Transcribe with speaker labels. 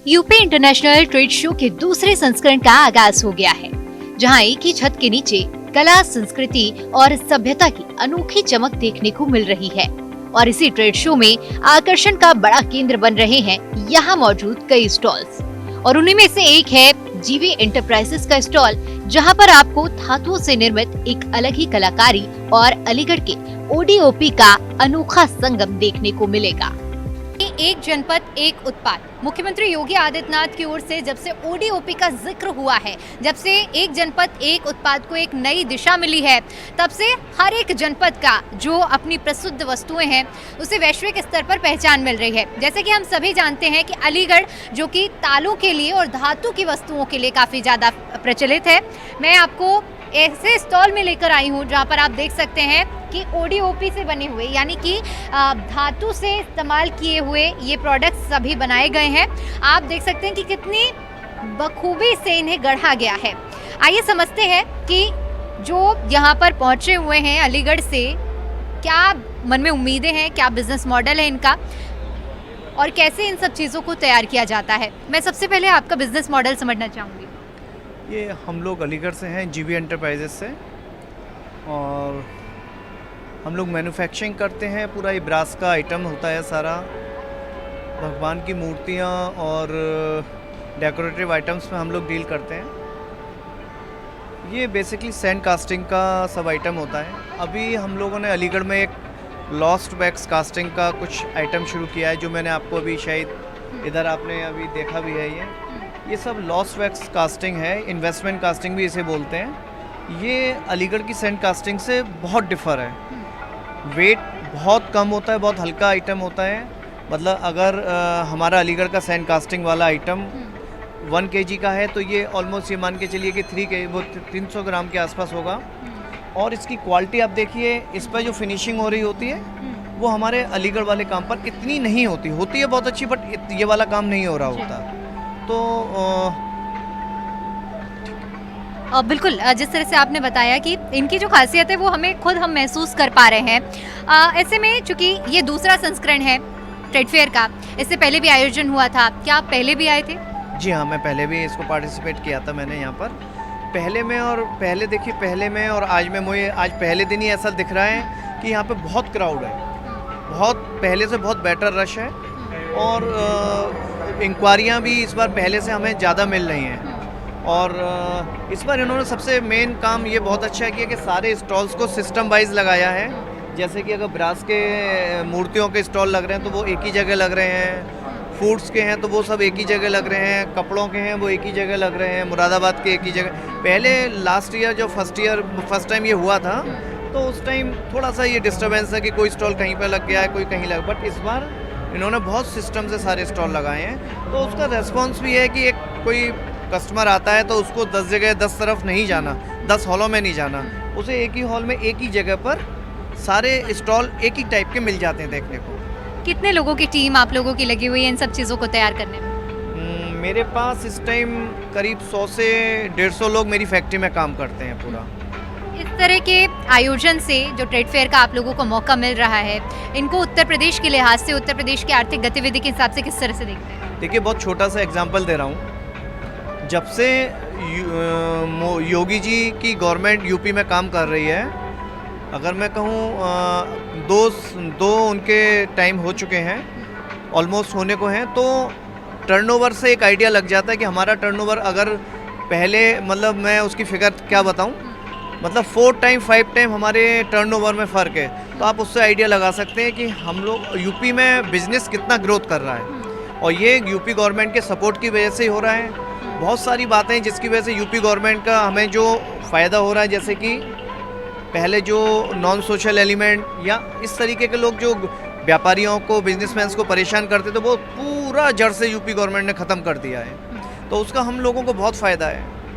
Speaker 1: UP international trade show के दूसरे संस्करण का आगाज हो गया है, जहां एक ही छत के नीचे कला, संस्कृति और सभ्यता की अनोखी चमक देखने को मिल रही है। और इसी ट्रेड शो में आकर्षण का बड़ा केंद्र बन रहे हैं यहाँ मौजूद कई स्टॉल्स, और उन्हीं में से एक है जीवी एंटरप्राइजेस का स्टॉल, जहां पर आपको धातुओं से निर्मित एक अलग ही कलाकारी और अलीगढ़ के ओडीओपी का अनोखा संगम देखने को मिलेगा। एक जनपद एक उत्पाद, मुख्यमंत्री योगी आदित्यनाथ की ओर से जब से ओडीओपी का जिक्र हुआ है, जब से एक जनपद एक उत्पाद को एक नई दिशा मिली है, तब से हर एक जनपद का जो अपनी प्रसिद्ध वस्तुएं हैं उसे वैश्विक स्तर पर पहचान मिल रही है। जैसे कि हम सभी जानते हैं कि अलीगढ़ जो कि तालों के लिए और धातु की वस्तुओं के लिए काफ़ी ज़्यादा प्रचलित है। मैं आपको ऐसे स्टॉल में लेकर आई हूँ जहाँ पर आप देख सकते हैं कि ओडीओपी से बने हुए, यानी कि धातु से इस्तेमाल किए हुए ये प्रोडक्ट्स सभी बनाए गए हैं। आप देख सकते हैं कि कितनी बखूबी से इन्हें गढ़ा गया है। आइए समझते हैं कि जो यहाँ पर पहुँचे हुए हैं अलीगढ़ से, क्या मन में उम्मीदें हैं, क्या बिजनेस मॉडल है इनका और कैसे इन सब चीज़ों को तैयार किया जाता है। मैं सबसे पहले आपका बिजनेस मॉडल समझना चाहूँगी।
Speaker 2: ये हम लोग अलीगढ़ से हैं, जीवी एंटरप्राइजेस से, और हम लोग मैन्युफैक्चरिंग करते हैं। पूरा ये ब्रास का आइटम होता है सारा, भगवान की मूर्तियाँ और डेकोरेटिव आइटम्स में हम लोग डील करते हैं। ये बेसिकली सैंड कास्टिंग का सब आइटम होता है। अभी हम लोगों ने अलीगढ़ में एक लॉस्ट वैक्स कास्टिंग का कुछ आइटम शुरू किया है, जो मैंने आपको अभी शायद इधर आपने अभी देखा भी है। ये सब लॉस्ट वैक्स कास्टिंग है, इन्वेस्टमेंट कास्टिंग भी इसे बोलते हैं। ये अलीगढ़ की सैंड कास्टिंग से बहुत डिफ़र है। वेट बहुत कम होता है, बहुत हल्का आइटम होता है। मतलब अगर हमारा अलीगढ़ का सैंड कास्टिंग वाला आइटम 1 kg का है, तो ये ऑलमोस्ट ये मान के चलिए कि 300 ग्राम के आसपास होगा। और इसकी क्वालिटी आप देखिए, इस पर जो फिनिशिंग हो रही होती है वो हमारे अलीगढ़ वाले काम पर इतनी नहीं होती है बहुत अच्छी, बट ये वाला काम नहीं हो रहा होता। तो
Speaker 1: बिल्कुल, जिस तरह से आपने बताया कि इनकी जो खासियत है वो हम महसूस कर पा रहे हैं। ऐसे में चूंकि ये दूसरा संस्करण है ट्रेड फेयर का, इससे पहले भी आयोजन हुआ था, क्या आप पहले भी आए थे?
Speaker 2: जी हाँ, मैं पहले भी इसको पार्टिसिपेट किया था मैंने यहाँ पर। पहले में और आज में मुझे आज पहले दिन ही ऐसा दिख रहा है कि यहाँ पे बहुत क्राउड है, बहुत पहले से बहुत बेटर रश है। और इंक्वायरियाँ भी इस बार पहले से हमें ज़्यादा मिल रही हैं। और इस बार इन्होंने सबसे मेन काम ये बहुत अच्छा किया कि सारे स्टॉल्स को सिस्टम वाइज लगाया है। जैसे कि अगर ब्रास के मूर्तियों के स्टॉल लग रहे हैं तो वो एक ही जगह लग रहे हैं, फूड्स के हैं तो वो सब एक ही जगह लग रहे हैं, कपड़ों के हैं वो एक ही जगह लग रहे हैं, मुरादाबाद के एक ही जगह। पहले लास्ट ईयर जो फर्स्ट टाइम ये हुआ था, तो उस टाइम थोड़ा सा ये डिस्टर्बेंस है कि कोई स्टॉल कहीं पर लग गया है, कोई कहीं लग। बट इस बार इन्होंने बहुत सिस्टम से सारे स्टॉल लगाए हैं, तो उसका रेस्पॉन्स भी है कि एक कोई कस्टमर आता है तो उसको 10 जगह 10 तरफ नहीं जाना, 10 हॉलों में नहीं जाना, उसे एक ही हॉल में एक ही जगह पर सारे स्टॉल एक ही टाइप के मिल जाते हैं देखने को।
Speaker 1: कितने लोगों की टीम आप लोगों की लगी हुई है इन सब चीज़ों को तैयार करने में?
Speaker 2: मेरे पास इस टाइम करीब 100 से 150 लोग मेरी फैक्ट्री में काम करते हैं पूरा।
Speaker 1: इस तरह के आयोजन से जो ट्रेड फेयर का आप लोगों को मौका मिल रहा है, इनको उत्तर प्रदेश के लिहाज से, उत्तर प्रदेश की आर्थिक गतिविधि के हिसाब से किस तरह से देखते हैं?
Speaker 2: देखिए, बहुत छोटा सा एग्जांपल दे रहा हूँ। जब से योगी जी की गवर्नमेंट यूपी में काम कर रही है, अगर मैं कहूँ दो उनके टाइम हो चुके हैं, ऑलमोस्ट होने को हैं, तो टर्नओवर से एक आइडिया लग जाता है कि हमारा टर्नओवर अगर पहले, मतलब मैं उसकी फिगर क्या बताऊँ, मतलब 4 टाइम 5 टाइम हमारे टर्नओवर में फ़र्क है। तो आप उससे आइडिया लगा सकते हैं कि हम लोग यूपी में बिजनेस कितना ग्रोथ कर रहा है, और ये यूपी गवर्नमेंट के सपोर्ट की वजह से ही हो रहा है। बहुत सारी बातें जिसकी वजह से यूपी गवर्नमेंट का हमें जो फ़ायदा हो रहा है, जैसे कि पहले जो नॉन सोशल एलिमेंट या इस तरीके के लोग जो व्यापारियों को, बिजनेसमैन को परेशान करते थे, वो पूरा जड़ से यूपी गवर्नमेंट ने ख़त्म कर दिया है। तो उसका हम लोगों को बहुत फ़ायदा है।